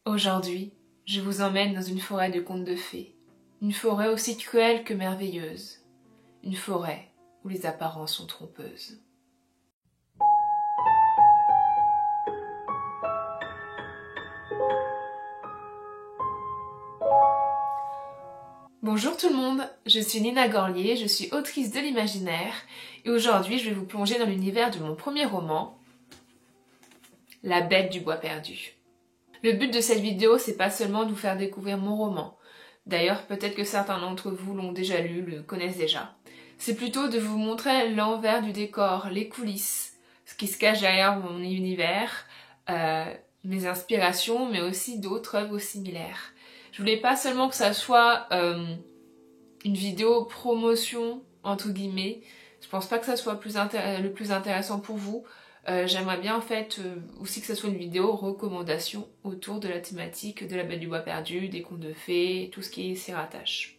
Aujourd'hui, je vous emmène dans une forêt de contes de fées, une forêt aussi cruelle que merveilleuse, une forêt où les apparences sont trompeuses. Bonjour tout le monde, je suis Nina Gorlier, je suis autrice de l'imaginaire et aujourd'hui je vais vous plonger dans l'univers de mon premier roman, La Bête du Bois Perdu. Le but de cette vidéo, c'est pas seulement de vous faire découvrir mon roman. D'ailleurs, peut-être que certains d'entre vous l'ont déjà lu, le connaissent déjà. C'est plutôt de vous montrer l'envers du décor, les coulisses, ce qui se cache derrière mon univers, mes inspirations, mais aussi d'autres œuvres similaires. Je voulais pas seulement que ça soit une vidéo promotion, entre guillemets. Je pense pas que ça soit le plus intéressant pour vous. J'aimerais bien en fait aussi que ça soit une vidéo recommandation autour de la thématique de La Bête du Bois Perdu, des contes de fées, tout ce qui s'y rattache.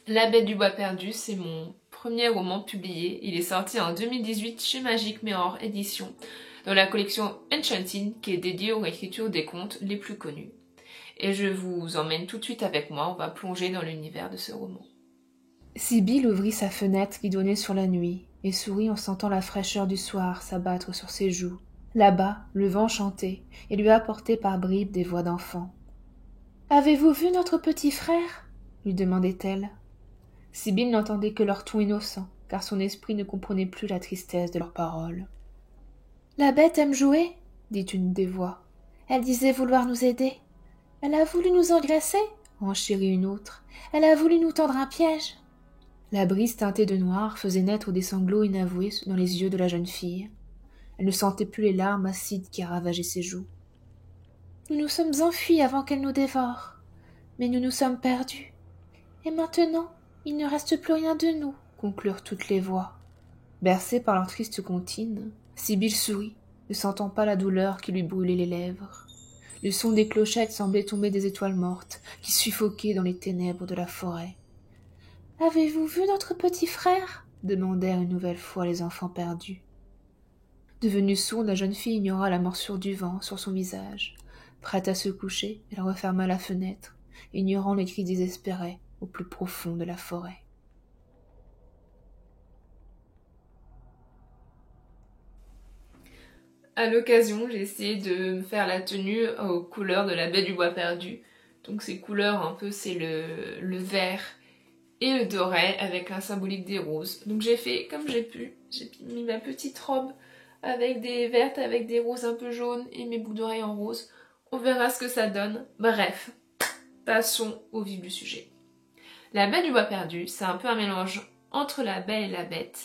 La Bête du Bois Perdu, c'est mon premier roman publié. Il est sorti en 2018 chez Magic Mirror Édition, dans la collection Enchanting, qui est dédiée aux réécritures des contes les plus connus. Et je vous emmène tout de suite avec moi, on va plonger dans l'univers de ce roman. Sibylle ouvrit sa fenêtre qui donnait sur la nuit et sourit en sentant la fraîcheur du soir s'abattre sur ses joues. Là-bas, le vent chantait et lui apportait par bribes des voix d'enfants. « Avez-vous vu notre petit frère ?» lui demandait-elle. Sibylle n'entendait que leur ton innocent, car son esprit ne comprenait plus la tristesse de leurs paroles. « La bête aime jouer ?» dit une des voix. « Elle disait vouloir nous aider. Elle a voulu nous engraisser ?» renchérit une autre. « Elle a voulu nous tendre un piège. » La brise teintée de noir faisait naître des sanglots inavoués dans les yeux de la jeune fille. Elle ne sentait plus les larmes acides qui ravageaient ses joues. « Nous nous sommes enfuis avant qu'elle nous dévore, mais nous nous sommes perdus. Et maintenant, il ne reste plus rien de nous, » conclurent toutes les voix. Bercée par leur triste comptine, Sibylle sourit, ne sentant pas la douleur qui lui brûlait les lèvres. Le son des clochettes semblait tomber des étoiles mortes qui suffoquaient dans les ténèbres de la forêt. « Avez-vous vu notre petit frère ?» demandèrent une nouvelle fois les enfants perdus. Devenue sourde, la jeune fille ignora la morsure du vent sur son visage. Prête à se coucher, elle referma la fenêtre, ignorant les cris désespérés au plus profond de la forêt. À l'occasion, j'ai essayé de faire la tenue aux couleurs de La Bête du Bois Perdu. Donc ces couleurs un peu, c'est le vert et le doré avec la symbolique des roses. Donc j'ai fait comme j'ai pu. J'ai mis ma petite robe avec des vertes, avec des roses un peu jaunes et mes boucles d'oreilles en rose. On verra ce que ça donne. Bref, passons au vif du sujet. La Bête du Bois Perdu, c'est un peu un mélange entre La Belle et la Bête,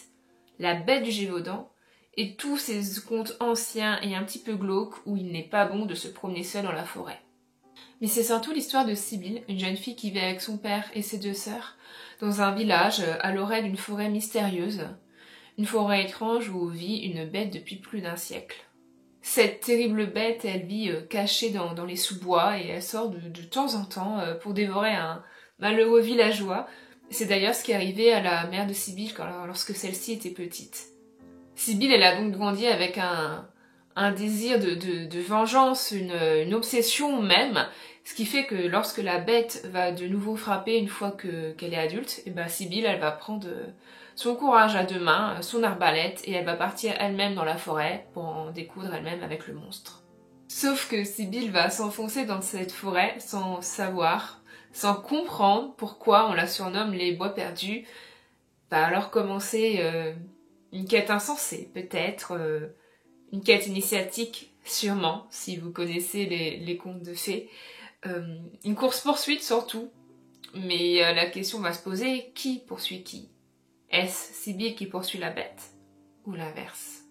La Bête du Gévaudan et tous ces contes anciens et un petit peu glauques où il n'est pas bon de se promener seul dans la forêt. Mais c'est surtout l'histoire de Sibylle, une jeune fille qui vit avec son père et ses deux sœurs, dans un village à l'oreille d'une forêt mystérieuse, une forêt étrange où vit une bête depuis plus d'un siècle. Cette terrible bête, elle vit cachée dans les sous-bois et elle sort de temps en temps pour dévorer un malheureux villageois. C'est d'ailleurs ce qui est arrivé à la mère de Sibylle lorsque celle-ci était petite. Sibylle, elle a donc grandi avec un désir de vengeance, une obsession même, ce qui fait que lorsque la bête va de nouveau frapper une fois qu'elle est adulte, et ben Sibylle, elle va prendre son courage à deux mains, son arbalète, et elle va partir elle-même dans la forêt pour en découdre elle-même avec le monstre. Sauf que Sibylle va s'enfoncer dans cette forêt sans savoir, sans comprendre pourquoi on la surnomme les bois perdus, va alors commencer une quête insensée, peut-être, une quête initiatique, sûrement, si vous connaissez les contes de fées. Une course-poursuite surtout, mais la question va se poser, qui poursuit qui? Est-ce Sibylle qui poursuit la bête? Ou l'inverse?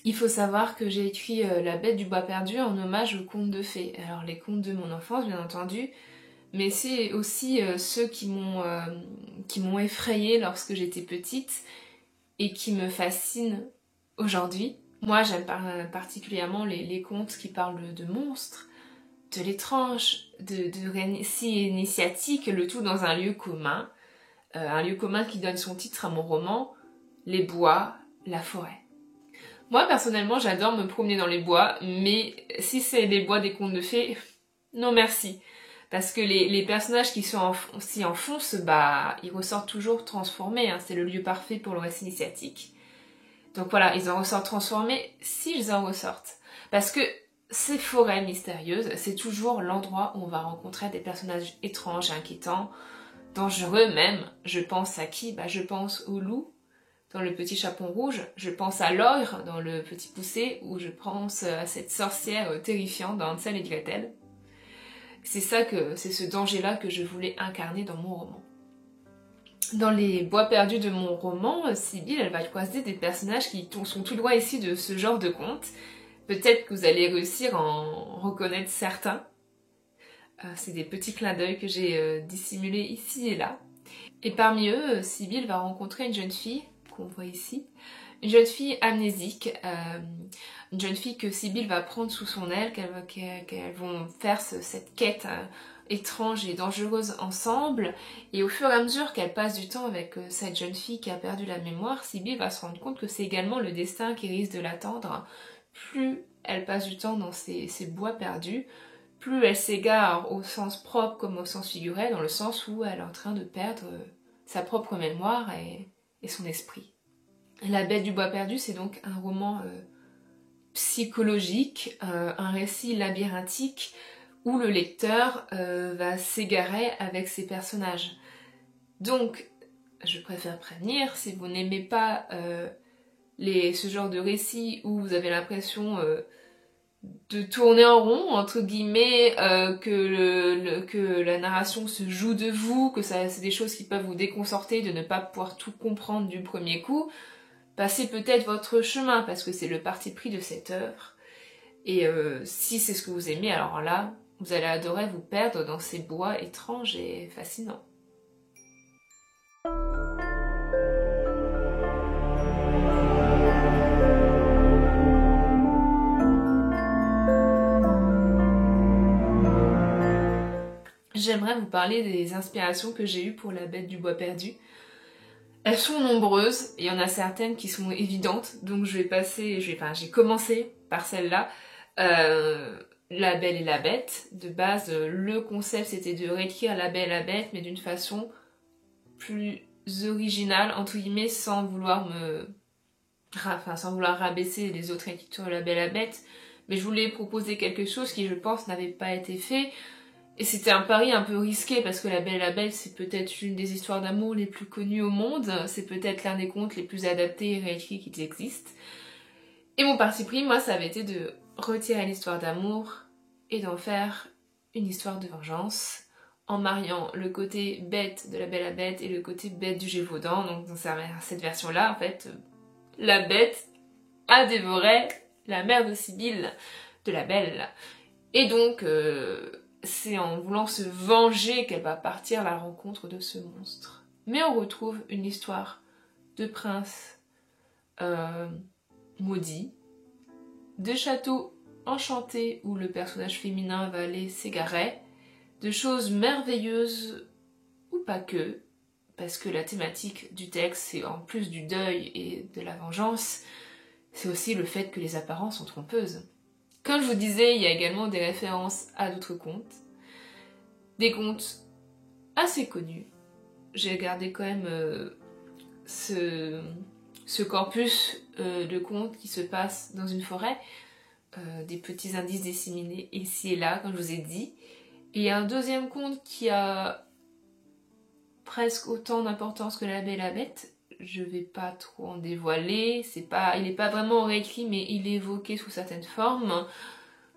Il faut savoir que j'ai écrit La Bête du Bois Perdu en hommage aux contes de fées. Alors les contes de mon enfance, bien entendu, mais c'est aussi ceux qui m'ont effrayée lorsque j'étais petite et qui me fascinent aujourd'hui. Moi, j'aime particulièrement les contes qui parlent de monstres, de l'étrange, de récits initiatiques, le tout dans un lieu commun qui donne son titre à mon roman, les bois, la forêt. Moi, personnellement, j'adore me promener dans les bois, mais si c'est les bois des contes de fées, Non merci. Parce que les personnages qui s'y enfoncent, ils ressortent toujours transformés. Hein. C'est le lieu parfait pour le récit initiatique. Donc voilà, ils en ressortent transformés s'ils en ressortent. Parce que ces forêts mystérieuses, c'est toujours l'endroit où on va rencontrer des personnages étranges et inquiétants, dangereux même. Je pense à qui ? Je pense au loup dans Le Petit Chaperon Rouge, je pense à l'ogre dans Le Petit Poucet, ou je pense à cette sorcière terrifiante dans Hansel et Gretel. C'est ce danger-là que je voulais incarner dans mon roman. Dans les bois perdus de mon roman, Sibylle, elle va croiser des personnages qui sont tout droit issus de ce genre de contes. Peut-être que vous allez réussir à en reconnaître certains. C'est des petits clins d'œil que j'ai dissimulés ici et là. Et parmi eux, Sibylle va rencontrer une jeune fille, qu'on voit ici, une jeune fille amnésique, une jeune fille que Sibylle va prendre sous son aile, qu'elles vont faire cette quête étrange et dangereuse ensemble, et au fur et à mesure qu'elle passe du temps avec cette jeune fille qui a perdu la mémoire, Sibylle va se rendre compte que c'est également le destin qui risque de l'attendre. Plus elle passe du temps dans ces bois perdus, plus elle s'égare au sens propre comme au sens figuré, dans le sens où elle est en train de perdre sa propre mémoire et son esprit. La Bête du bois perdu, c'est donc un roman psychologique, un récit labyrinthique où le lecteur va s'égarer avec ses personnages. Donc, je préfère prévenir, si vous n'aimez pas ce genre de récit où vous avez l'impression de tourner en rond, entre guillemets, que la narration se joue de vous, que c'est des choses qui peuvent vous déconcerter, de ne pas pouvoir tout comprendre du premier coup, passez peut-être votre chemin, parce que c'est le parti pris de cette œuvre. Et si c'est ce que vous aimez, alors là, vous allez adorer vous perdre dans ces bois étranges et fascinants. J'aimerais vous parler des inspirations que j'ai eues pour La Bête du bois perdu. Elles sont nombreuses, et il y en a certaines qui sont évidentes, donc j'ai commencé par celle-là. La Belle et la Bête. De base, le concept c'était de réécrire La Belle et la Bête, mais d'une façon plus originale, entre guillemets, sans vouloir rabaisser les autres écritures de La Belle et la Bête, mais je voulais proposer quelque chose qui, je pense, n'avait pas été fait. Et c'était un pari un peu risqué parce que La Belle et la Bête, c'est peut-être une des histoires d'amour les plus connues au monde, c'est peut-être l'un des contes les plus adaptés et réécrits qui existent. Et mon parti pris, moi, ça avait été de retirer l'histoire d'amour et d'en faire une histoire de vengeance, en mariant le côté bête de La Belle et la Bête et le côté bête du Gévaudan. Donc dans cette version-là, en fait, la bête a dévoré la mère de Sibylle, de la Belle. Et donc... c'est en voulant se venger qu'elle va partir à la rencontre de ce monstre. Mais on retrouve une histoire de prince maudit, de château enchanté où le personnage féminin va aller s'égarer, de choses merveilleuses ou pas que, parce que la thématique du texte, c'est en plus du deuil et de la vengeance, c'est aussi le fait que les apparences sont trompeuses. Comme je vous disais, il y a également des références à d'autres contes. Des contes assez connus. J'ai gardé quand même ce corpus de contes qui se passe dans une forêt. Des petits indices disséminés ici et là, comme je vous ai dit. Et il y a un deuxième conte qui a presque autant d'importance que La Belle et la Bête. Je vais pas trop en dévoiler, il n'est pas vraiment réécrit, mais il est évoqué sous certaines formes.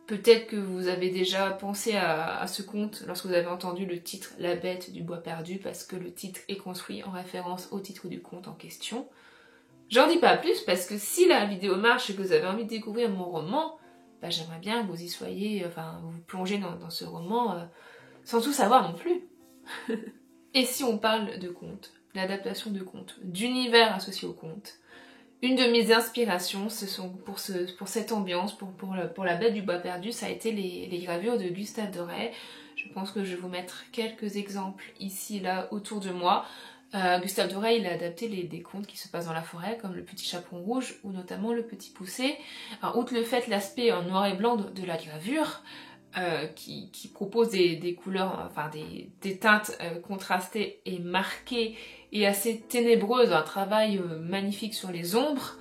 Peut-être que vous avez déjà pensé à ce conte lorsque vous avez entendu le titre La Bête du bois perdu, parce que le titre est construit en référence au titre du conte en question. J'en dis pas plus, parce que si la vidéo marche et que vous avez envie de découvrir mon roman, j'aimerais bien que vous y soyez, vous plongez dans ce roman sans tout savoir non plus. Et si on parle de contes, d'adaptation de contes, d'univers associé au conte, une de mes inspirations, ce sont pour cette ambiance, pour La Bête du bois perdu, ça a été les gravures de Gustave Doré. Je pense que je vais vous mettre quelques exemples ici et là autour de moi. Gustave Doré, il a adapté des contes qui se passent dans la forêt, comme Le Petit Chaperon Rouge ou notamment Le Petit Poucet. Alors, outre le fait l'aspect en noir et blanc de la gravure, qui propose des couleurs, enfin des teintes contrastées et marquées et assez ténébreuses, un travail magnifique sur les ombres.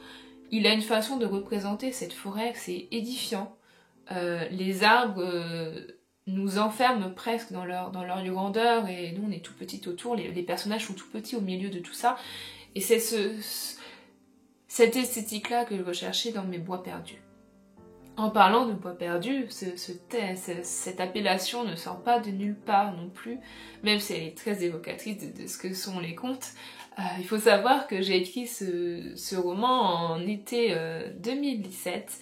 Il a une façon de représenter cette forêt, c'est édifiant. Les arbres nous enferment presque dans leur grandeur et nous on est tout petits autour, les personnages sont tout petits au milieu de tout ça. Et c'est cette esthétique-là que je recherchais dans mes bois perdus. En parlant de bois perdus, cette appellation ne sort pas de nulle part non plus, même si elle est très évocatrice de ce que sont les contes. Il faut savoir que j'ai écrit ce roman en été 2017,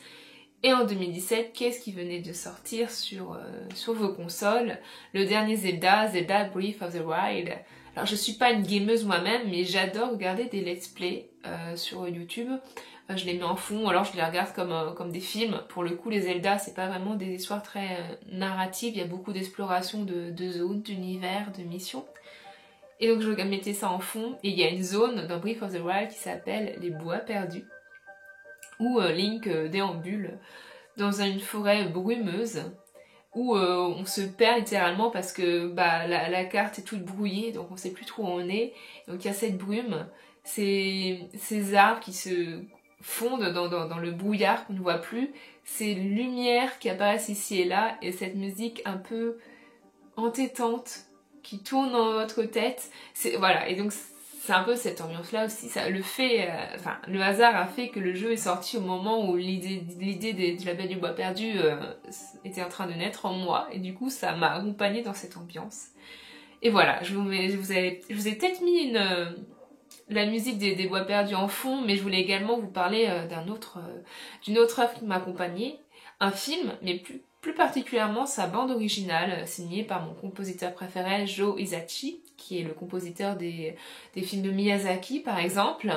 et en 2017, qu'est-ce qui venait de sortir sur vos consoles? Le dernier Zelda, Zelda Breath of the Wild. Alors je suis pas une gameuse moi-même, mais j'adore regarder des let's play sur YouTube. Je les mets en fond, ou alors je les regarde comme des films. Pour le coup, les Zelda, c'est pas vraiment des histoires très narratives, il y a beaucoup d'exploration de zones, d'univers, de missions. Et donc je mettais ça en fond, et il y a une zone dans Breath of the Wild qui s'appelle les bois perdus, où Link déambule dans une forêt brumeuse, où on se perd littéralement parce que la carte est toute brouillée, donc on sait plus trop où on est. Donc il y a cette brume, ces arbres qui se fondent dans le brouillard qu'on ne voit plus, ces lumières qui apparaissent ici et là, et cette musique un peu entêtante qui tourne dans votre tête. Voilà, et donc c'est un peu cette ambiance-là aussi. Le hasard a fait que le jeu est sorti au moment où l'idée de la Belle du Bois Perdu était en train de naître en moi, et du coup ça m'a accompagnée dans cette ambiance. Et voilà, je vous ai peut-être mis la musique des Bois Perdus en fond, mais je voulais également vous parler d'une autre œuvre qui m'a accompagnée, un film, mais plus particulièrement sa bande originale, signée par mon compositeur préféré, Joe Hisaishi, qui est le compositeur des films de Miyazaki par exemple.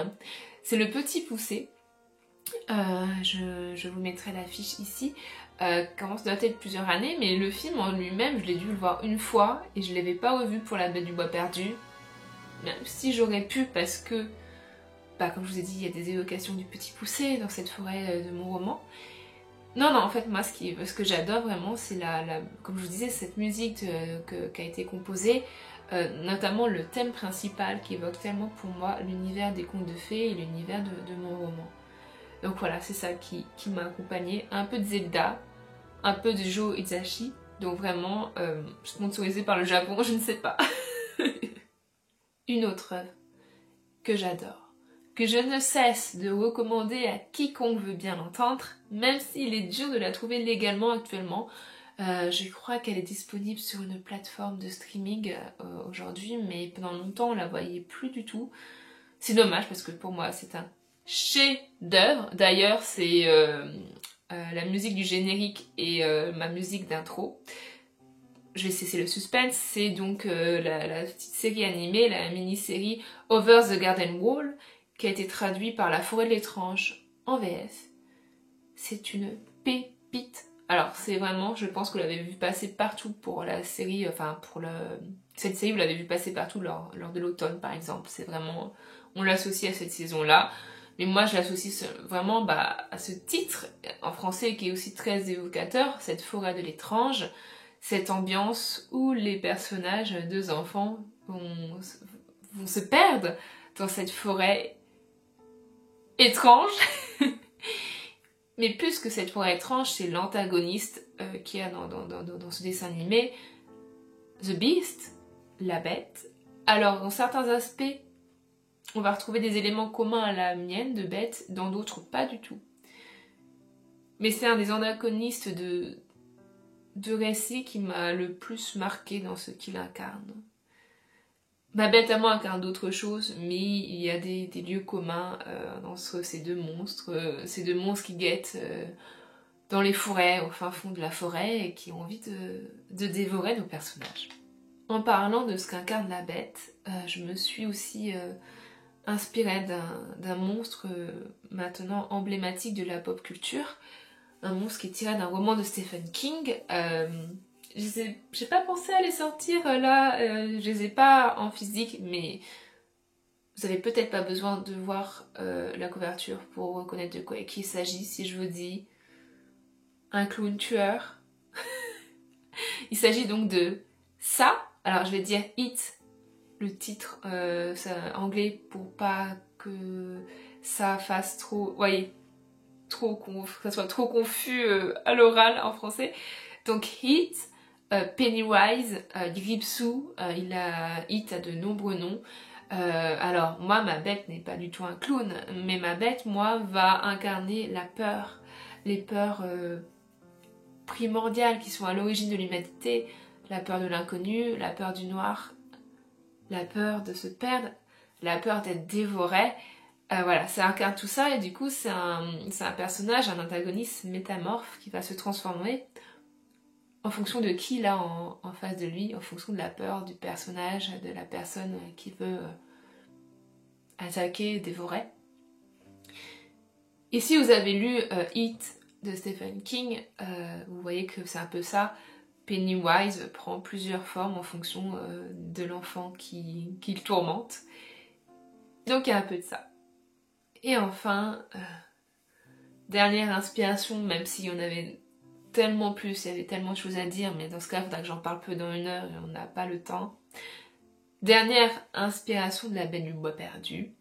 C'est Le Petit Poucet. Je vous mettrai l'affiche ici. Commence à dater de plusieurs années, mais le film en lui-même, je l'ai dû le voir une fois et je ne l'avais pas revu pour La Belle du Bois Perdu. Même si j'aurais pu, parce que, comme je vous ai dit, il y a des évocations du Petit Poucet dans cette forêt de mon roman. Non, en fait, moi, ce que j'adore vraiment, c'est comme je vous disais, cette musique qui a été composée, notamment le thème principal qui évoque tellement pour moi l'univers des contes de fées et l'univers de mon roman. Donc voilà, c'est ça qui m'a accompagnée. Un peu de Zelda, un peu de Joe Hisaishi, donc vraiment sponsorisé par le Japon, je ne sais pas. Une autre œuvre que j'adore, que je ne cesse de recommander à quiconque veut bien l'entendre, même s'il est dur de la trouver légalement actuellement. Je crois qu'elle est disponible sur une plateforme de streaming aujourd'hui, mais pendant longtemps on la voyait plus du tout. C'est dommage parce que pour moi c'est un chef-d'œuvre. D'ailleurs c'est la musique du générique et ma musique d'intro. Je vais cesser le suspense, c'est donc la petite série animée, la mini-série Over the Garden Wall, qui a été traduite par La Forêt de l'Étrange en VF. C'est une pépite. Alors c'est vraiment, je pense que vous l'avez vu passer partout pour la série, cette série vous l'avez vu passer partout lors de l'automne par exemple. C'est vraiment, on l'associe à cette saison-là. Mais moi je l'associe vraiment à ce titre en français qui est aussi très évocateur, cette Forêt de l'Étrange. Cette ambiance où les personnages, deux enfants, vont se perdre dans cette forêt étrange. Mais plus que cette forêt étrange, c'est l'antagoniste qu'il y a dans ce dessin animé, The Beast, la bête. Alors, dans certains aspects, on va retrouver des éléments communs à la mienne de bête, dans d'autres pas du tout. Mais c'est un des antagonistes de récit qui m'a le plus marqué dans ce qu'il incarne. Ma bête à moi incarne d'autres choses, mais il y a des lieux communs entre ces deux monstres qui guettent dans les forêts, au fin fond de la forêt, et qui ont envie de dévorer nos personnages. En parlant de ce qu'incarne la bête, je me suis aussi inspirée d'un monstre maintenant emblématique de la pop culture, un monstre qui est tiré d'un roman de Stephen King. J'ai pas pensé à les sortir là, je les ai pas en physique, mais vous avez peut-être pas besoin de voir la couverture pour reconnaître de quoi il s'agit si je vous dis un clown tueur. Il s'agit donc de ça. Alors je vais dire It, le titre anglais, pour pas que ça fasse trop, voyez, que ça soit trop confus à l'oral en français. Donc It, Pennywise, Gripsou, It a de nombreux noms. Alors moi ma bête n'est pas du tout un clown, mais ma bête moi va incarner la peur, les peurs primordiales qui sont à l'origine de l'humanité, la peur de l'inconnu, la peur du noir, la peur de se perdre, la peur d'être dévoré. Voilà, ça incarne tout ça et du coup c'est un personnage, un antagoniste métamorphe qui va se transformer en fonction de qui il a en face de lui, en fonction de la peur du personnage, de la personne qui veut attaquer, dévorer. Et si vous avez lu It de Stephen King, vous voyez que c'est un peu ça. Pennywise prend plusieurs formes en fonction de l'enfant qu'il tourmente. Donc il y a un peu de ça. Et enfin, dernière inspiration, même s'il y en avait tellement plus, il y avait tellement de choses à dire, mais dans ce cas, il faudra que j'en parle peu dans 1 heure et on n'a pas le temps. Dernière inspiration de la Belle du Bois Perdu.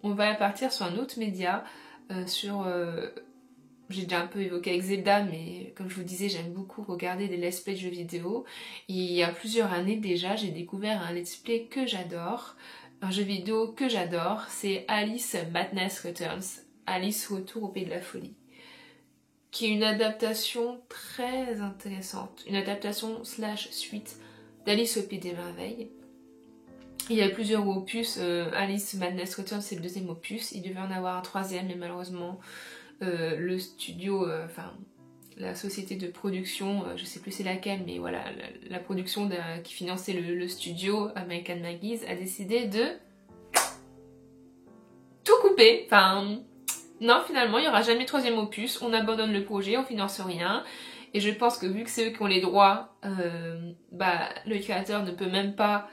On va partir sur un autre média, j'ai déjà un peu évoqué avec Zelda, mais comme je vous disais, j'aime beaucoup regarder des let's play de jeux vidéo. Et il y a plusieurs années déjà, j'ai découvert un let's play que j'adore, un jeu vidéo que j'adore, c'est Alice Madness Returns, Alice Retour au Pays de la Folie, qui est une adaptation très intéressante, une adaptation / suite d'Alice au Pays des Merveilles. Il y a plusieurs opus, Alice Madness Returns c'est le 2e opus, il devait en avoir un 3e mais malheureusement le studio, la société de production, je sais plus c'est laquelle, mais voilà, la production qui finançait le studio, American Maggies, a décidé de tout couper. Enfin, non, finalement, il n'y aura jamais 3e opus, on abandonne le projet, on finance rien. Et je pense que vu que c'est eux qui ont les droits, le créateur ne peut même pas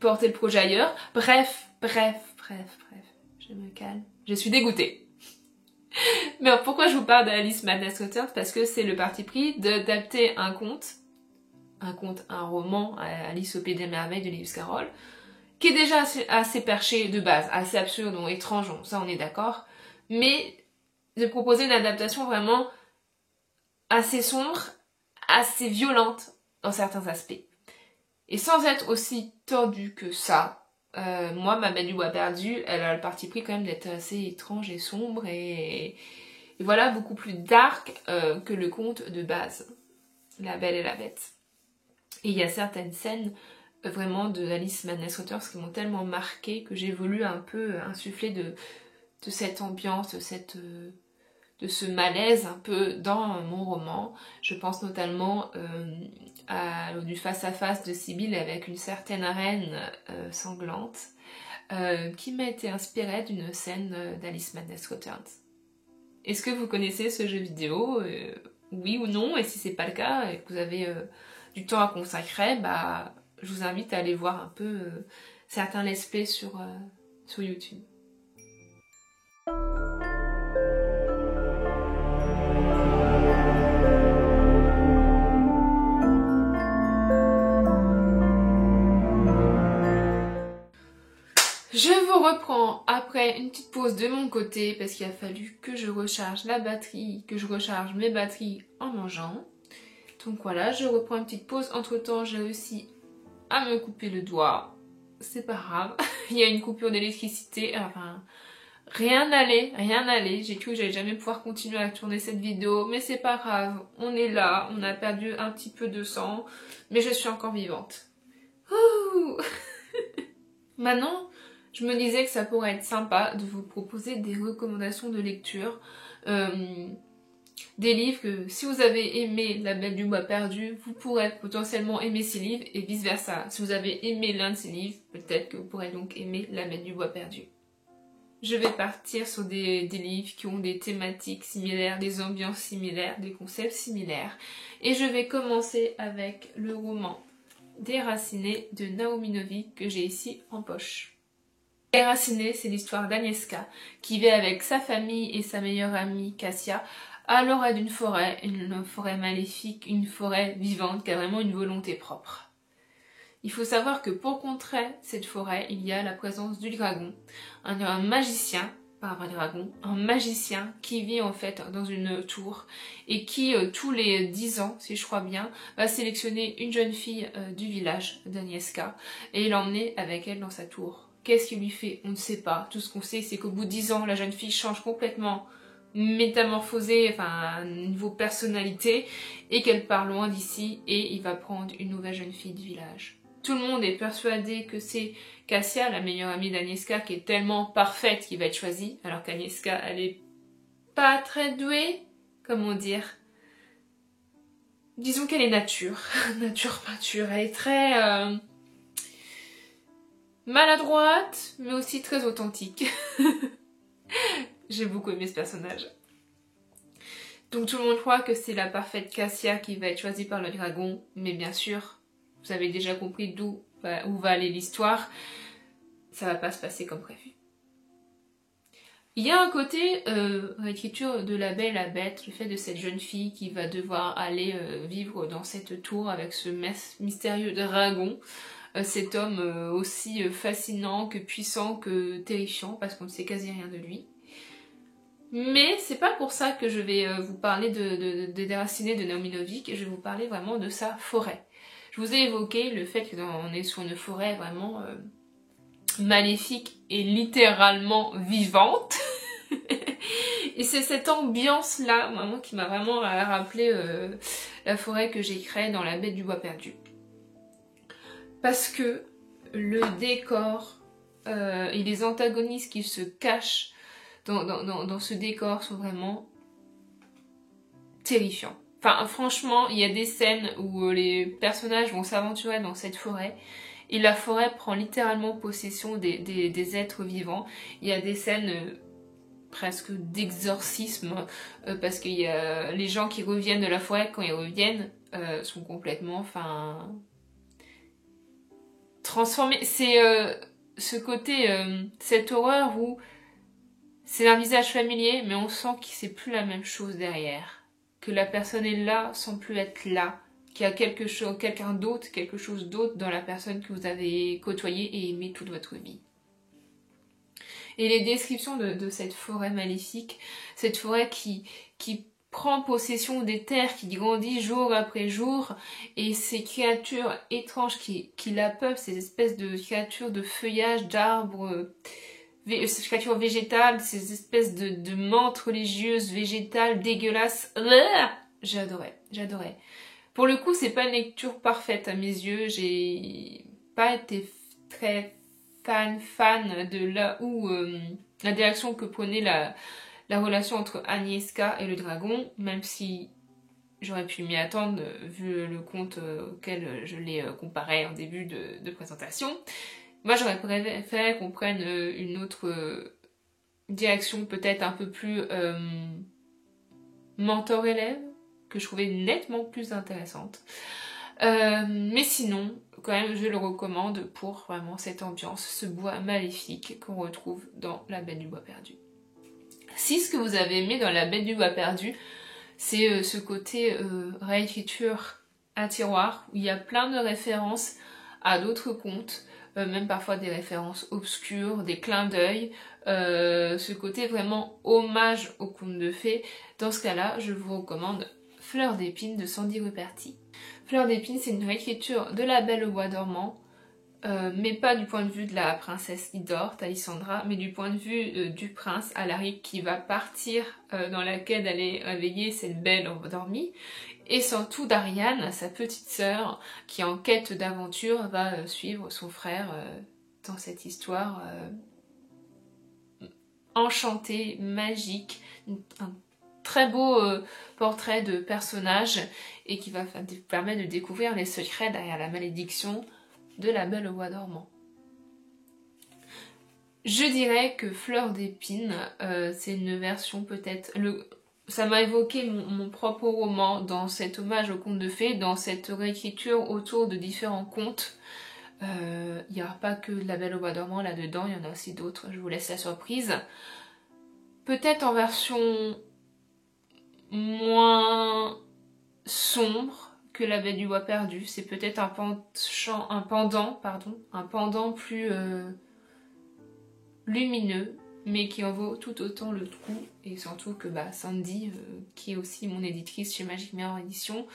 porter le projet ailleurs. Bref, je me calme. Je suis dégoûtée. Mais pourquoi je vous parle d'Alice Madness Returns? Parce que c'est le parti pris d'adapter un roman, Alice au Pays des Merveilles de Lewis Carroll, qui est déjà assez perché de base, assez absurde, donc étrange, ça on est d'accord, mais de proposer une adaptation vraiment assez sombre, assez violente dans certains aspects. Et sans être aussi tordue que ça, moi, ma Belle du Bois Perdu, elle a le parti pris quand même d'être assez étrange et sombre et voilà, beaucoup plus dark que le conte de base, La Belle et la Bête. Et il y a certaines scènes vraiment de Alice Madness Returns qui m'ont tellement marqué que j'ai voulu un peu insuffler de cette ambiance, de ce malaise un peu dans mon roman. Je pense notamment du face-à-face de Sibylle avec une certaine reine sanglante qui m'a été inspirée d'une scène d'Alice Madness Returns. Est-ce que vous connaissez ce jeu vidéo? Oui ou non? Et si c'est pas le cas et que vous avez du temps à consacrer, je vous invite à aller voir un peu certains let's play sur YouTube. Je vous reprends après une petite pause de mon côté parce qu'il a fallu que je recharge la batterie, que je recharge mes batteries en mangeant. Donc voilà, je reprends une petite pause. Entre temps, j'ai réussi à me couper le doigt. C'est pas grave. Il y a une coupure d'électricité. Enfin, rien n'allait. J'ai cru que j'allais jamais pouvoir continuer à tourner cette vidéo. Mais c'est pas grave. On est là. On a perdu un petit peu de sang. Mais je suis encore vivante. Ouh. Maintenant, je me disais que ça pourrait être sympa de vous proposer des recommandations de lecture. Des livres que si vous avez aimé La Belle du Bois Perdu, vous pourrez potentiellement aimer ces livres et vice versa. Si vous avez aimé l'un de ces livres, peut-être que vous pourrez donc aimer La Belle du Bois Perdu. Je vais partir sur des livres qui ont des thématiques similaires, des ambiances similaires, des concepts similaires. Et je vais commencer avec le roman Déraciné de Naomi Novik que j'ai ici en poche. Déraciné, c'est l'histoire d'Agnieszka qui vit avec sa famille et sa meilleure amie Kasia à l'aura d'une forêt, une forêt maléfique, une forêt vivante qui a vraiment une volonté propre. Il faut savoir que pour contrer cette forêt, il y a la présence du dragon, un magicien, pas un vrai dragon, un magicien qui vit en fait dans une tour et qui tous les 10 ans, si je crois bien, va sélectionner une jeune fille du village d'Agnieszka et l'emmener avec elle dans sa tour. Qu'est-ce qu'il lui fait? On ne sait pas. Tout ce qu'on sait, c'est qu'au bout de 10 ans, la jeune fille change complètement, métamorphosée, enfin, niveau personnalité, et qu'elle part loin d'ici, et il va prendre une nouvelle jeune fille du village. Tout le monde est persuadé que c'est Kasia, la meilleure amie d'Agnieszka, qui est tellement parfaite qui va être choisie, alors qu'Agnieszka, elle est pas très douée, comment dire. Disons qu'elle est nature, nature peinture, elle est très maladroite, mais aussi très authentique. J'ai beaucoup aimé ce personnage. Donc tout le monde croit que c'est la parfaite Kasia qui va être choisie par le dragon, mais bien sûr, vous avez déjà compris où va aller l'histoire, ça va pas se passer comme prévu. Il y a un côté réécriture de La Belle et la Bête, le fait de cette jeune fille qui va devoir aller vivre dans cette tour avec ce mystérieux dragon, cet homme aussi fascinant que puissant que terrifiant parce qu'on ne sait quasi rien de lui. Mais c'est pas pour ça que je vais vous parler de Déraciné de Naomi Novik, je vais vous parler vraiment de sa forêt. Je vous ai évoqué le fait qu'on est sur une forêt vraiment maléfique et littéralement vivante. Et c'est cette ambiance-là vraiment qui m'a vraiment rappelé la forêt que j'ai créée dans La Bête du Bois Perdu. Parce que le décor et les antagonistes qui se cachent dans ce décor sont vraiment terrifiants. Enfin, franchement, il y a des scènes où les personnages vont s'aventurer dans cette forêt et la forêt prend littéralement possession des êtres vivants. Il y a des scènes presque d'exorcisme parce qu'il y a les gens qui reviennent de la forêt, quand ils reviennent, sont complètement, transformés. C'est ce côté, cette horreur où c'est un visage familier, mais on sent que c'est plus la même chose derrière. Que la personne est là sans plus être là. Qu'il y a quelqu'un d'autre, quelque chose d'autre dans la personne que vous avez côtoyée et aimée toute votre vie. Et les descriptions de cette forêt maléfique, cette forêt qui prend possession des terres, qui grandit jour après jour, et ces créatures étranges qui la peuplent, ces espèces de créatures de feuillage, d'arbres, ces créatures végétales, ces espèces de menthes religieuses végétales dégueulasses. J'adorais. Pour le coup, c'est pas une lecture parfaite à mes yeux. J'ai pas été très fan de là où la direction que prenait la relation entre Agnieszka et le dragon, même si j'aurais pu m'y attendre vu le conte auquel je l'ai comparé en début de présentation. Moi, j'aurais préféré qu'on prenne une autre direction, peut-être un peu plus mentor-élève, que je trouvais nettement plus intéressante. Mais sinon, quand même, je le recommande pour vraiment cette ambiance, ce bois maléfique qu'on retrouve dans La Bête du Bois Perdu. Si ce que vous avez aimé dans La Bête du Bois Perdu, c'est ce côté réécriture à tiroir, où il y a plein de références à d'autres contes, même parfois des références obscures, des clins d'œil, ce côté vraiment hommage aux contes de fées. Dans ce cas-là, je vous recommande Fleur d'épine de Sandy Ruperti. Fleur d'épine, c'est une réécriture de La Belle au bois dormant, mais pas du point de vue de la princesse qui dort, Alessandra, mais du point de vue du prince Alaric qui va partir dans la quête d'aller réveiller cette belle endormie, et surtout d'Ariane, sa petite sœur, qui en quête d'aventure va suivre son frère dans cette histoire enchantée, magique, un très beau portrait de personnage et qui va permettre de découvrir les secrets derrière la malédiction de La Belle au bois dormant. Je dirais que Fleur d'épine, c'est une version peut-être... Ça m'a évoqué mon propre roman dans cet hommage aux contes de fées, dans cette réécriture autour de différents contes. Il n'y aura pas que La Belle au bois dormant là-dedans, il y en a aussi d'autres, je vous laisse la surprise. Peut-être en version moins sombre que La Bête du Bois perdu. C'est peut-être un pendant plus lumineux, mais qui en vaut tout autant le coup. Et surtout que Sandy, qui est aussi mon éditrice chez Magique Mirror Édition,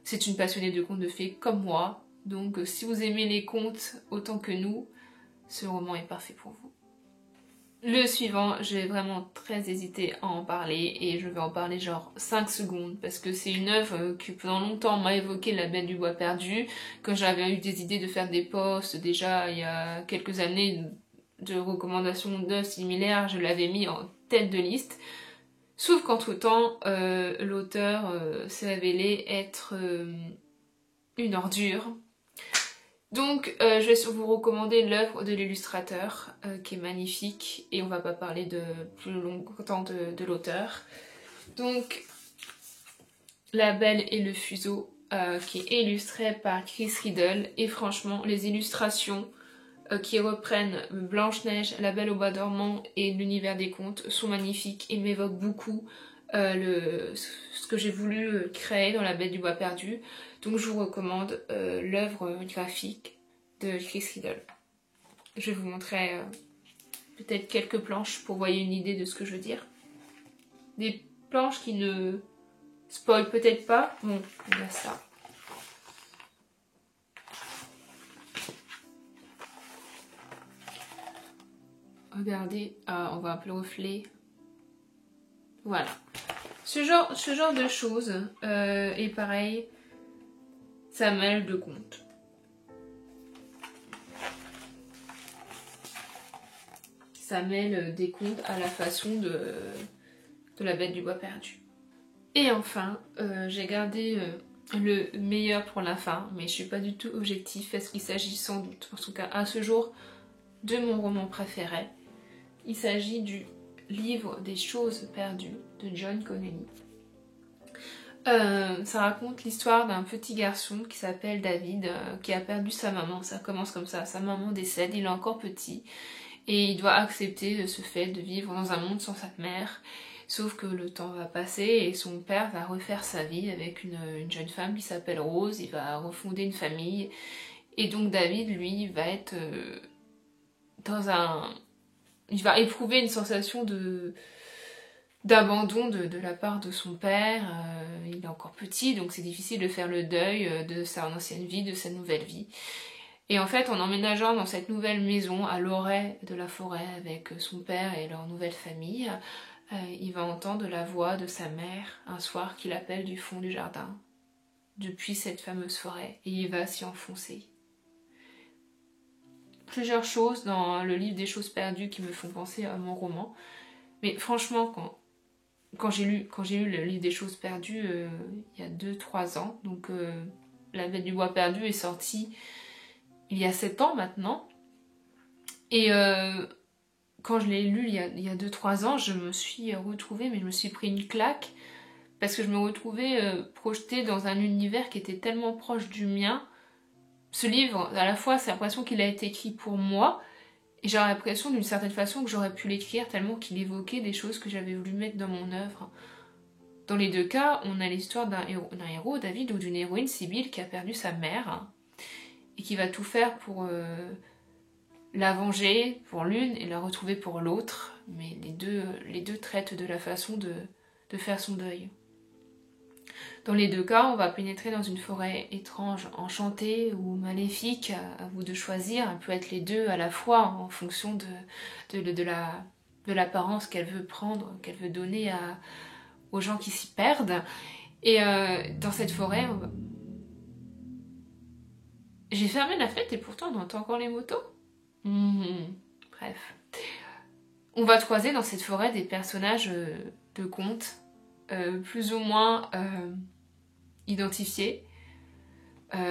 c'est une passionnée de contes de fées comme moi. Donc si vous aimez les contes autant que nous, ce roman est parfait pour vous. Le suivant, j'ai vraiment très hésité à en parler et je vais en parler genre 5 secondes parce que c'est une œuvre qui pendant longtemps m'a évoqué La Bête du Bois perdu, quand j'avais eu des idées de faire des posts déjà il y a quelques années de recommandations d'œuvres similaires, je l'avais mis en tête de liste. Sauf qu'entre temps, l'auteur s'est révélé être une ordure. Donc je vais vous recommander l'œuvre de l'illustrateur qui est magnifique et on va pas parler de plus longtemps de l'auteur. Donc La Belle et le Fuseau qui est illustré par Chris Riddle et franchement les illustrations qui reprennent Blanche-Neige, La Belle au Bois dormant et l'univers des contes sont magnifiques et m'évoquent beaucoup ce que j'ai voulu créer dans La Bête du Bois perdu. Donc je vous recommande l'œuvre graphique de Chris Riddle. Je vais vous montrer peut-être quelques planches pour voir une idée de ce que je veux dire. Des planches qui ne spoilent peut-être pas. Bon, il y a ça. Regardez, on voit un peu le reflet. Voilà. Ce genre de choses est pareil, ça mêle de contes. Ça mêle des contes à la façon de La Bête du Bois perdu. Et enfin, j'ai gardé le meilleur pour la fin, mais je suis pas du tout objective parce qu'il s'agit sans doute, en tout cas à ce jour, de mon roman préféré. Il s'agit du livre des choses perdues de John Connelly. Ça raconte l'histoire d'un petit garçon qui s'appelle David, qui a perdu sa maman. Ça commence comme ça, sa maman décède, il est encore petit et il doit accepter ce fait de vivre dans un monde sans sa mère. Sauf que le temps va passer et son père va refaire sa vie avec une jeune femme qui s'appelle Rose, il va refonder une famille et donc David lui va être il va éprouver une sensation d'abandon de la part de son père. Il est encore petit, donc c'est difficile de faire le deuil de sa ancienne vie, de sa nouvelle vie. Et en fait, en emménageant dans cette nouvelle maison à l'orée de la forêt avec son père et leur nouvelle famille, il va entendre la voix de sa mère un soir qui l'appelle du fond du jardin, depuis cette fameuse forêt, et il va s'y enfoncer. Plusieurs choses dans le livre des choses perdues qui me font penser à mon roman, mais franchement, quand j'ai lu le livre des choses perdues il y a 2-3 ans, donc La Bête du Bois perdu est sortie il y a 7 ans maintenant, et quand je l'ai lu il y a 2-3 ans, je me suis retrouvée, mais je me suis pris une claque, parce que je me retrouvais projetée dans un univers qui était tellement proche du mien. Ce livre, à la fois, c'est l'impression qu'il a été écrit pour moi, et j'ai l'impression d'une certaine façon que j'aurais pu l'écrire tellement qu'il évoquait des choses que j'avais voulu mettre dans mon œuvre. Dans les deux cas, on a l'histoire d'un héros, David, ou d'une héroïne, Sibylle, qui a perdu sa mère et qui va tout faire pour la venger pour l'une et la retrouver pour l'autre, mais les deux traitent de la façon de faire son deuil. Dans les deux cas, on va pénétrer dans une forêt étrange, enchantée ou maléfique, à vous de choisir. Elle peut être les deux à la fois en fonction de l'apparence qu'elle veut prendre, qu'elle veut donner aux gens qui s'y perdent. Et dans cette forêt, j'ai fermé la fenêtre et pourtant on entend encore les motos. Bref. On va croiser dans cette forêt des personnages de contes, plus ou moins identifiés.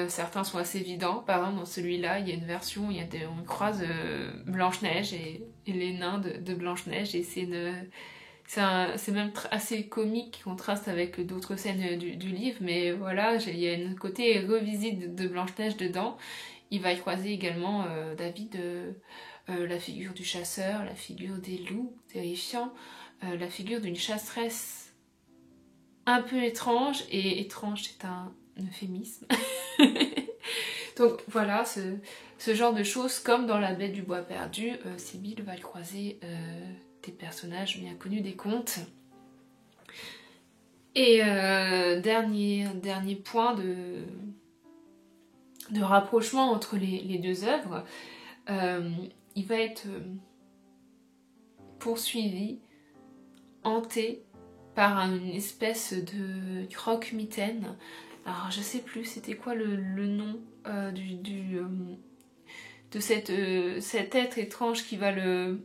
Certains sont assez évidents. Par exemple, dans celui-là, il y a une version, on croise Blanche-Neige et les nains de Blanche-Neige, et c'est même assez comique qui contraste avec d'autres scènes du livre, mais voilà, il y a un côté revisite de Blanche-Neige dedans. Il va y croiser également David, la figure du chasseur, la figure des loups terrifiants, la figure d'une chasseresse un peu étrange, et étrange c'est un euphémisme. Donc voilà, ce genre de choses, comme dans La Bête du Bois Perdu, Sibylle va croiser des personnages bien connus des contes. Et dernier point de rapprochement entre les deux œuvres, il va être poursuivi, hanté par une espèce de croque-mitaine. Alors je sais plus c'était quoi le nom de cet être étrange qui va le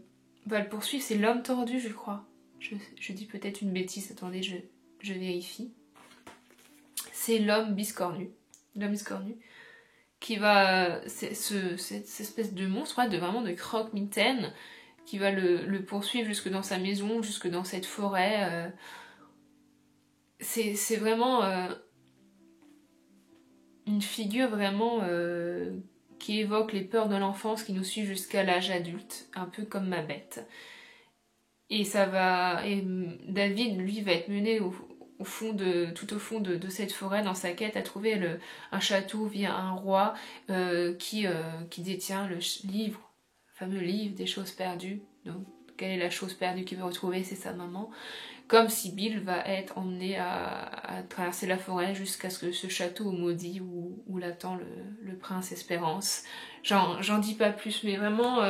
poursuivre. C'est l'homme tordu, je crois. Je dis peut-être une bêtise, attendez, je vérifie. C'est l'homme biscornu. L'homme biscornu qui va... cette espèce de monstre, vraiment de croque-mitaine, qui va le poursuivre jusque dans sa maison, jusque dans cette forêt. C'est vraiment une figure vraiment qui évoque les peurs de l'enfance qui nous suivent jusqu'à l'âge adulte, un peu comme ma bête. Et David, lui, va être mené tout au fond de cette forêt, dans sa quête à trouver un château via un roi qui détient le fameux livre des choses perdues. Donc, quelle est la chose perdue qu'il veut retrouver? C'est sa maman. Comme Sibylle va être emmenée à traverser la forêt jusqu'à ce que ce château maudit où l'attend le prince Espérance. J'en dis pas plus, mais vraiment,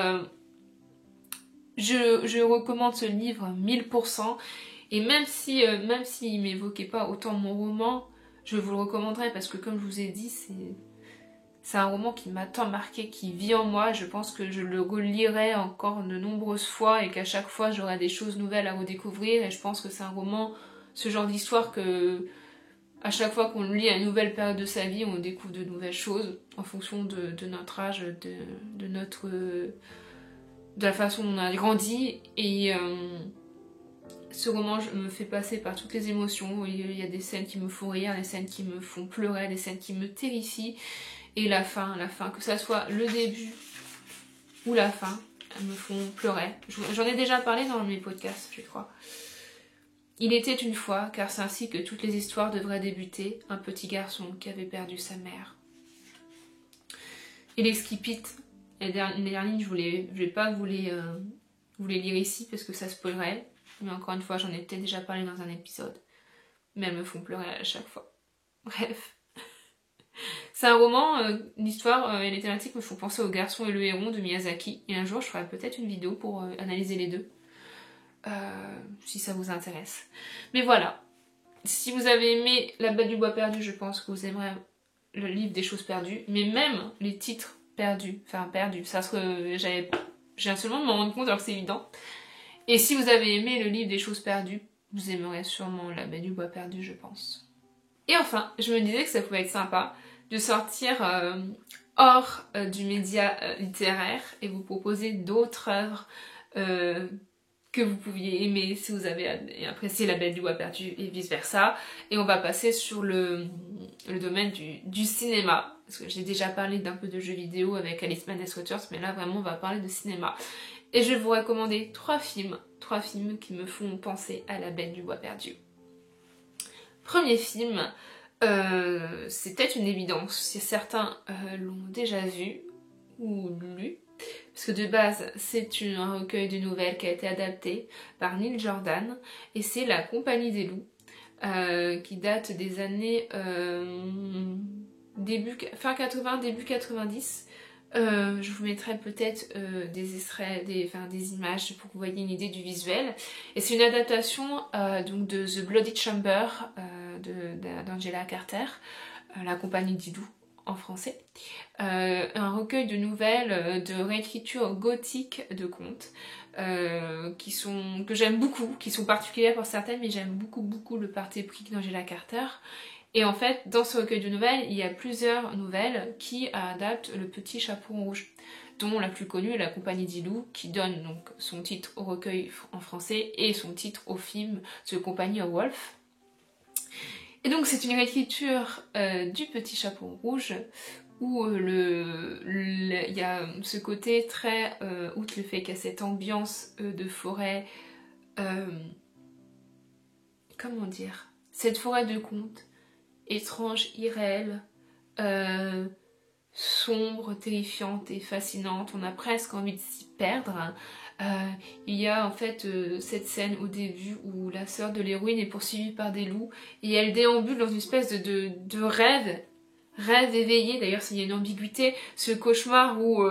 je recommande ce livre 1000%. Et même s'il m'évoquait pas autant mon roman, je vous le recommanderais parce que, comme je vous ai dit, c'est un roman qui m'a tant marqué, qui vit en moi. Je pense que je le relirai encore de nombreuses fois et qu'à chaque fois j'aurai des choses nouvelles à redécouvrir. Et je pense que c'est un roman, ce genre d'histoire que à chaque fois qu'on le lit à une nouvelle période de sa vie, on découvre de nouvelles choses en fonction de notre âge, de la façon dont on a grandi. Et ce roman me fait passer par toutes les émotions. Il y a des scènes qui me font rire, des scènes qui me font pleurer, des scènes qui me terrifient. Et la fin, que ça soit le début ou la fin, elles me font pleurer. J'en ai déjà parlé dans mes podcasts, je crois. Il était une fois, car c'est ainsi que toutes les histoires devraient débuter, un petit garçon qui avait perdu sa mère. Et l'exquipite, les dernières lignes, je vais pas vous les lire ici parce que ça spoilerait. Mais encore une fois, j'en ai peut-être déjà parlé dans un épisode. Mais elles me font pleurer à chaque fois. Bref. C'est un roman, l'histoire et les thématiques me font penser au garçon et le héron de Miyazaki. Et un jour, je ferai peut-être une vidéo pour analyser les deux. Si ça vous intéresse. Mais voilà. Si vous avez aimé La Bête du Bois Perdu, je pense que vous aimerez le livre des choses perdues. Mais même les titres perdus. Ça serait... J'ai seulement de m'en rendre compte alors que c'est évident. Et si vous avez aimé le livre des choses perdues, vous aimerez sûrement La Bête du Bois Perdu, je pense. Et enfin, je me disais que ça pouvait être sympa de sortir hors du média littéraire et vous proposer d'autres œuvres que vous pouviez aimer si vous avez apprécié La Bête du Bois Perdu et vice versa. Et on va passer sur le domaine du cinéma, parce que j'ai déjà parlé d'un peu de jeux vidéo avec Alice Madness Waters, mais là vraiment on va parler de cinéma. Et je vais vous recommander 3 films qui me font penser à La Bête du Bois Perdu. Premier film, c'est peut-être une évidence, si certains l'ont déjà vu ou lu, parce que de base c'est un recueil de nouvelles qui a été adapté par Neil Jordan, et c'est La Compagnie des loups, qui date des années fin 80, début 90. Je vous mettrai peut-être des extraits, des images pour que vous voyez une idée du visuel. Et c'est une adaptation donc de The Bloody Chamber d'Angela Carter, La Compagnie des loups en français. Un recueil de nouvelles de réécriture gothique de contes que j'aime beaucoup, qui sont particulières pour certaines, mais j'aime beaucoup le parti pris d'Angela Carter. Et en fait, dans ce recueil de nouvelles, il y a plusieurs nouvelles qui adaptent Le Petit Chaperon Rouge, dont la plus connue est La Compagnie des loups, qui donne donc son titre au recueil en français et son titre au film The Company of Wolf. Et donc c'est une réécriture du Petit Chaperon Rouge, où il y a ce côté très, outre le fait qu'il y a cette ambiance de forêt, comment dire, cette forêt de contes, étrange, irréelle, sombre, terrifiante et fascinante. On a presque envie de s'y perdre. Il y a en fait cette scène au début où la sœur de l'héroïne est poursuivie par des loups et elle déambule dans une espèce de rêve éveillé. D'ailleurs, il y a une ambiguïté, ce cauchemar où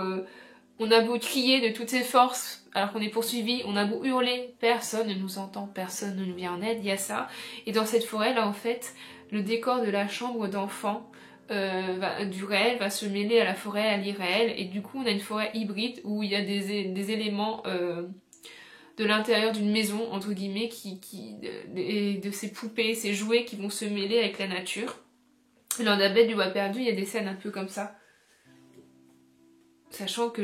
on a beau crier de toutes ses forces alors qu'on est poursuivi, on a beau hurler, personne ne nous entend, personne ne nous vient en aide, il y a ça. Et dans cette forêt là, en fait, le décor de la chambre d'enfant du réel va se mêler à la forêt, à l'irréel, et du coup on a une forêt hybride où il y a des éléments de l'intérieur d'une maison, entre guillemets, de ces poupées, ces jouets qui vont se mêler avec la nature. Et dans La Bête du Bois Perdu, il y a des scènes un peu comme ça. Sachant que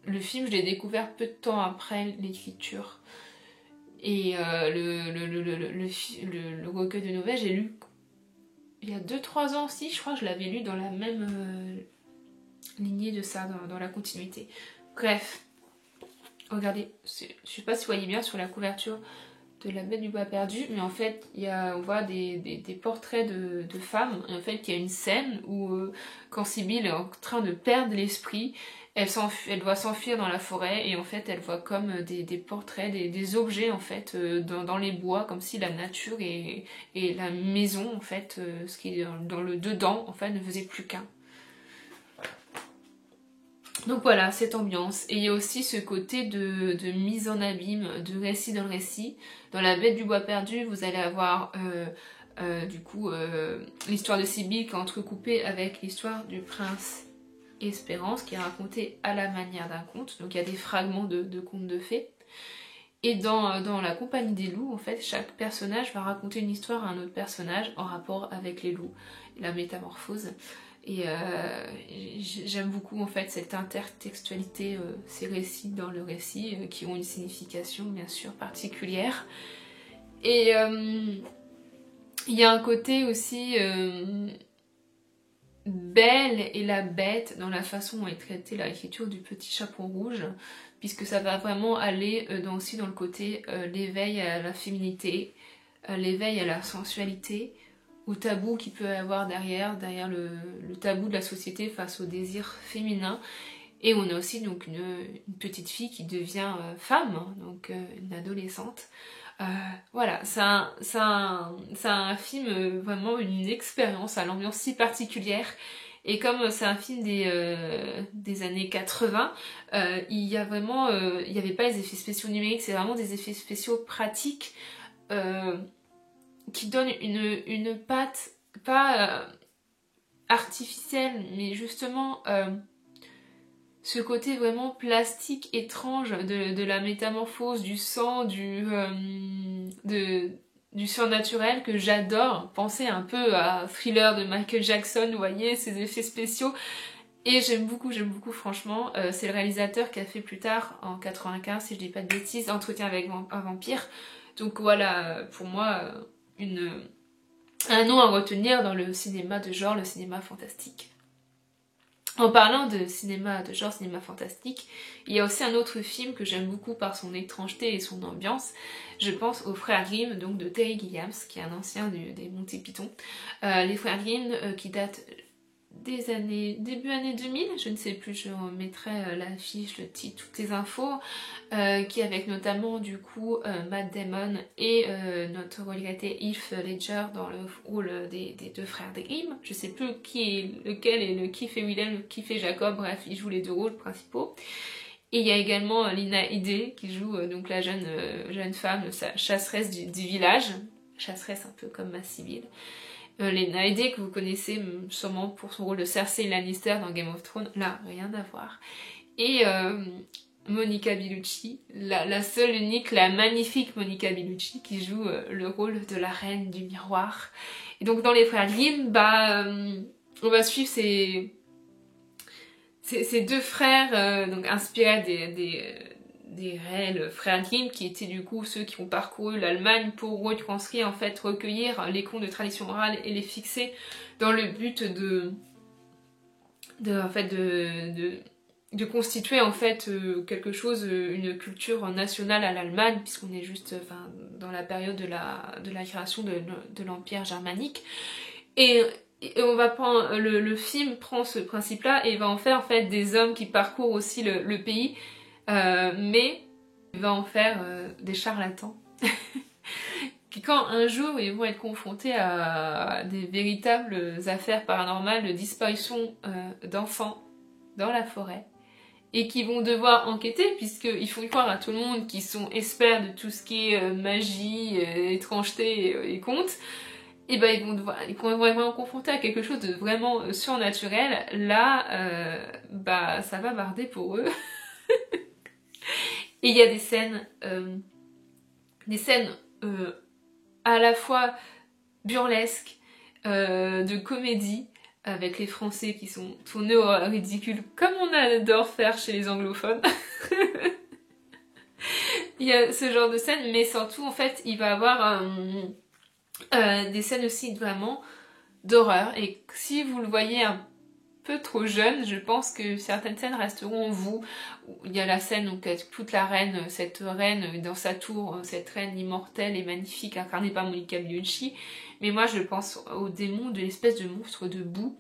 le film, je l'ai découvert peu de temps après l'écriture. Et le recueil de nouvelles, j'ai lu il y a 2-3 ans aussi, je crois que je l'avais lu dans la même lignée de ça, dans la continuité. Bref, regardez, je sais pas si vous voyez bien sur la couverture de La Bête du Bois Perdu, mais en fait, on voit des portraits de femmes, et en fait, il y a une scène où quand Sibylle est en train de perdre l'esprit, elle doit s'enfuir dans la forêt, et en fait, elle voit comme des portraits, des objets, en fait, dans les bois, comme si la nature et la maison, en fait, ce qui est dans le dedans, en fait, ne faisait plus qu'un. Donc voilà, cette ambiance. Et il y a aussi ce côté de mise en abîme, de récit dans le récit. Dans La Bête du Bois Perdu, vous allez avoir l'histoire de Sibylle qui est entrecoupée avec l'histoire du prince Espérance, qui est racontée à la manière d'un conte. Donc il y a des fragments de contes de fées. Et dans La Compagnie des loups, en fait, chaque personnage va raconter une histoire à un autre personnage en rapport avec les loups, la métamorphose. Et j'aime beaucoup en fait cette intertextualité, ces récits dans le récit qui ont une signification bien sûr particulière. Et il y a un côté aussi belle et la bête dans la façon dont est traitée l'écriture du Petit Chaperon Rouge, puisque ça va vraiment aller aussi dans le côté l'éveil à la féminité, l'éveil à la sensualité, au tabou qu'il peut y avoir derrière le tabou de la société face au désir féminin. Et on a aussi donc une petite fille qui devient femme, donc une adolescente. Voilà, c'est un film, vraiment une expérience à l'ambiance si particulière. Et comme c'est un film des années 80, il y avait pas les effets spéciaux numériques, c'est vraiment des effets spéciaux pratiques qui donnent une patte, pas artificielle, mais justement ce côté vraiment plastique étrange de la métamorphose, du sang, du surnaturel que j'adore. Pensez un peu à Thriller de Michael Jackson, vous voyez, ces effets spéciaux. Et j'aime beaucoup franchement. C'est le réalisateur qui a fait plus tard, en 95, si je dis pas de bêtises, Entretien avec un vampire. Donc voilà, pour moi, un nom à retenir dans le cinéma de genre, le cinéma fantastique. En parlant de cinéma de genre, cinéma fantastique, il y a aussi un autre film que j'aime beaucoup par son étrangeté et son ambiance. Je pense aux Frères Grimm, donc de Terry Gilliam, qui est un ancien des Monty Python. Les Frères Grimm qui datent début années 2000, je ne sais plus, je mettrai l'affiche, le titre, toutes les infos, qui avec notamment du coup Matt Damon et notre regretté Heath Ledger dans le rôle des deux frères des Grimm. Je sais plus qui est lequel et qui fait Willem, qui fait Jacob, bref, ils jouent les deux rôles principaux. Et il y a également Lina Headey qui joue donc la jeune femme, chasseresse du village, chasseresse un peu comme ma Sibylle. Lena Headey que vous connaissez sûrement pour son rôle de Cersei Lannister dans Game of Thrones, là rien à voir. Et Monica Bellucci, la seule unique, la magnifique Monica Bellucci qui joue le rôle de la reine du miroir. Et donc dans les Frères Grimm, on va suivre ces deux frères donc inspirés des réels frères Grimm, qui étaient du coup ceux qui ont parcouru l'Allemagne pour retranscrire, en fait, recueillir les contes de tradition orale et les fixer dans le but de constituer en fait quelque chose, une culture nationale à l'Allemagne, puisqu'on est juste dans la période de la création de l'Empire germanique. Et on va prendre, le film prend ce principe-là et va en faire en fait des hommes qui parcourent aussi le pays, mais il va en faire des charlatans. Qui quand un jour ils vont être confrontés à des véritables affaires paranormales de disparition d'enfants dans la forêt, et qui vont devoir enquêter puisqu'ils font croire à tout le monde qu'ils sont experts de tout ce qui est magie, étrangeté et contes, et ben ils vont être vraiment confrontés à quelque chose de vraiment surnaturel. Là, ça va barder pour eux. Et il y a des scènes à la fois burlesques, de comédie, avec les Français qui sont tournés au ridicule, comme on adore faire chez les anglophones. Il y a ce genre de scène, mais surtout, en fait, il va avoir des scènes aussi vraiment d'horreur. Et si vous le voyez un peu trop jeune, je pense que certaines scènes resteront en vous. Il y a la scène où toute la reine, cette reine dans sa tour, cette reine immortelle et magnifique incarnée par Monica Bellucci. Mais moi je pense au démon de l'espèce de monstre de boue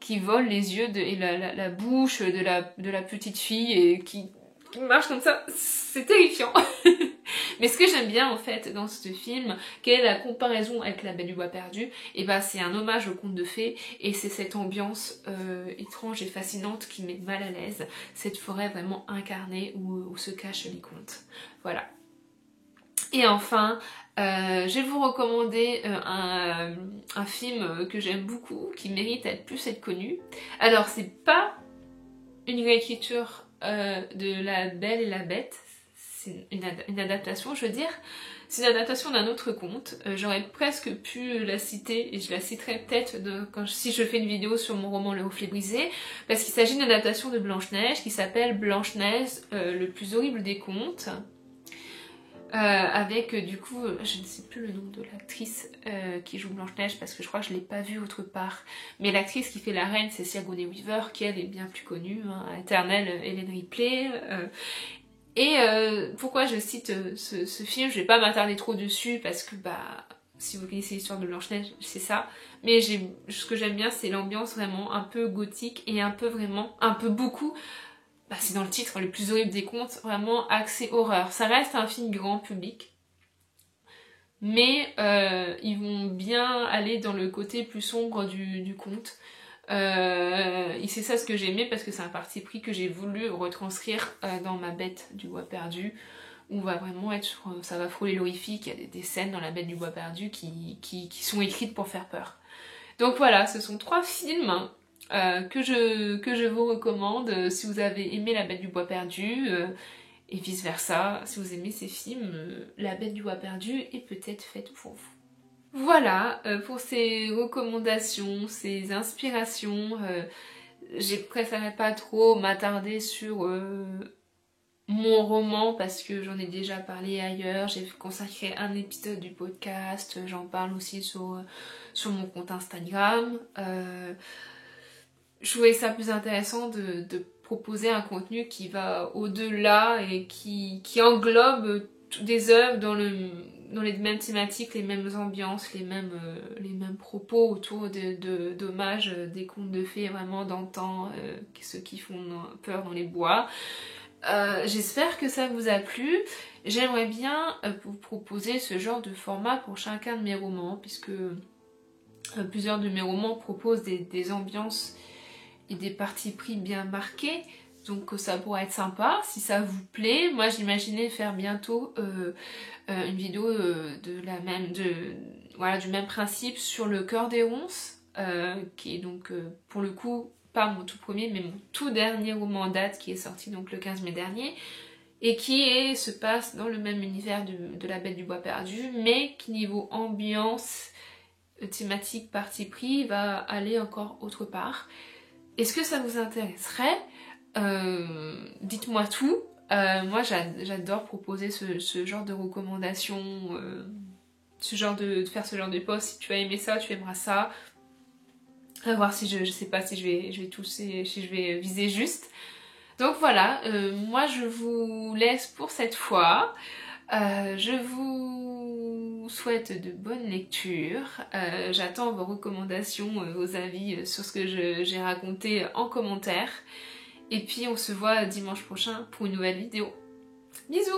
qui vole les yeux et la bouche de la petite fille et qui marche comme ça. C'est terrifiant. Mais ce que j'aime bien en fait dans ce film, quelle est la comparaison avec La Belle du Bois Perdu, et c'est un hommage au conte de fées, et c'est cette ambiance étrange et fascinante qui met mal à l'aise, cette forêt vraiment incarnée où se cachent les contes. Voilà. Et enfin, je vais vous recommander un film que j'aime beaucoup, qui mérite plus être connu. Alors c'est pas une réécriture de La Belle et la Bête, c'est une adaptation, je veux dire. C'est une adaptation d'un autre conte. J'aurais presque pu la citer, et je la citerai peut-être si je fais une vidéo sur mon roman Le Reflet Brisé, parce qu'il s'agit d'une adaptation de Blanche-Neige qui s'appelle Blanche-Neige, le plus horrible des contes. Avec du coup, je ne sais plus le nom de l'actrice qui joue Blanche-Neige parce que je crois que je ne l'ai pas vue autre part. Mais l'actrice qui fait la reine, c'est Sigourney Weaver, qui elle est bien plus connue, éternelle Hélène Ripley. Et pourquoi je cite ce film, je vais pas m'attarder trop dessus parce que si vous connaissez l'histoire de Blanche-Neige, c'est ça. Mais ce que j'aime bien, c'est l'ambiance vraiment un peu gothique et un peu beaucoup. C'est dans le titre, le plus horrible des contes, vraiment axé horreur. Ça reste un film grand public, mais ils vont bien aller dans le côté plus sombre du conte. Et c'est ça ce que j'ai aimé parce que c'est un parti pris que j'ai voulu retranscrire dans Ma Bête du Bois Perdu, où on va vraiment ça va frôler l'horrifique. Il y a des scènes dans La Bête du Bois Perdu qui sont écrites pour faire peur. Donc voilà, ce sont 3 films que je vous recommande si vous avez aimé La Bête du Bois Perdu et vice versa. Si vous aimez ces films, La Bête du Bois Perdu est peut-être faite pour vous. Voilà pour ces recommandations, ces inspirations. J'ai préféré pas trop m'attarder sur mon roman parce que j'en ai déjà parlé ailleurs. J'ai consacré un épisode du podcast, j'en parle aussi sur mon compte Instagram. Je trouvais ça plus intéressant de proposer un contenu qui va au-delà et qui englobe des œuvres dans les mêmes thématiques, les mêmes ambiances, les mêmes propos autour d'hommages des contes de fées vraiment d'antan, ceux qui font peur dans les bois. J'espère que ça vous a plu. J'aimerais bien vous proposer ce genre de format pour chacun de mes romans, puisque plusieurs de mes romans proposent des ambiances et des partis pris bien marqués, donc ça pourrait être sympa si ça vous plaît. Moi j'imaginais faire bientôt une vidéo du même principe sur Le Cœur des Ronces, qui est donc pour le coup pas mon tout premier mais mon tout dernier roman en date qui est sorti donc le 15 mai dernier, et qui se passe dans le même univers de La Bête du Bois Perdu, mais qui niveau ambiance, thématique, parti pris va aller encore autre part. Est-ce que ça vous intéresserait? Dites-moi tout. Moi j'adore proposer ce genre de recommandations, de faire ce genre de post. Si tu as aimé ça, tu aimeras ça. À voir si je sais pas si je vais tousser, si je vais viser juste. Donc voilà, moi je vous laisse pour cette fois. Je vous souhaite de bonnes lectures. J'attends vos recommandations, vos avis sur ce que j'ai raconté en commentaire. Et puis on se voit dimanche prochain pour une nouvelle vidéo. Bisous!